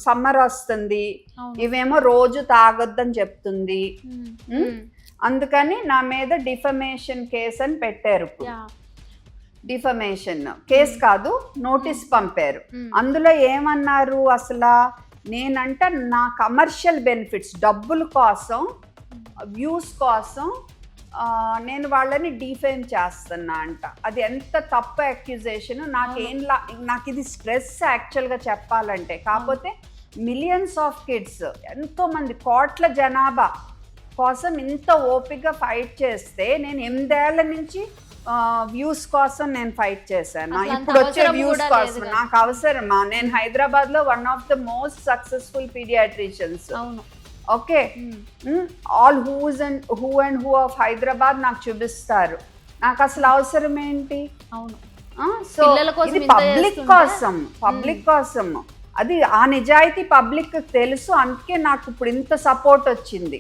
Summer వస్తుంది, ఇవేమో రోజు తాగొద్దని చెప్తుంది. అందుకని నా మీద డిఫమేషన్ కేసు అని పెట్టారు. డిఫమేషన్ కేసు కాదు, నోటీస్ పంపారు. అందులో ఏమన్నారు, అసలు నేనంట నా కమర్షియల్ బెనిఫిట్స్, డబ్బుల కోసం, వ్యూస్ కోసం నేను వాళ్ళని డిఫేమ్ చేస్తున్నా అంట. అది ఎంత తప్పు అక్యూజేషన్. నాకు ఇది స్ట్రెస్ యాక్చువల్గా చెప్పాలంటే. కాకపోతే మిలియన్స్ ఆఫ్ కిడ్స్, ఎంతోమంది కోట్ల జనాభా కోసం ఇంత ఓపికగా ఫైట్ చేస్తే, నేను 8 ఏళ్ల నుంచి వ్యూస్ కోసం నేను ఫైట్ చేశాను. ఇప్పుడు వచ్చే వ్యూస్ కోసం నాకు అవసరమా? నేను హైదరాబాద్లో one of the most successful paediatricians. Okay, all who of Hyderabad నాకు చూపిస్తారు. నాకు అసలు అవసరం ఏంటి? సో ఇది పబ్లిక్ కోసం అది ఆ నిజాయితీ పబ్లిక్ తెలుసు. అందుకే నాకు ఇప్పుడు ఇంత సపోర్ట్ వచ్చింది.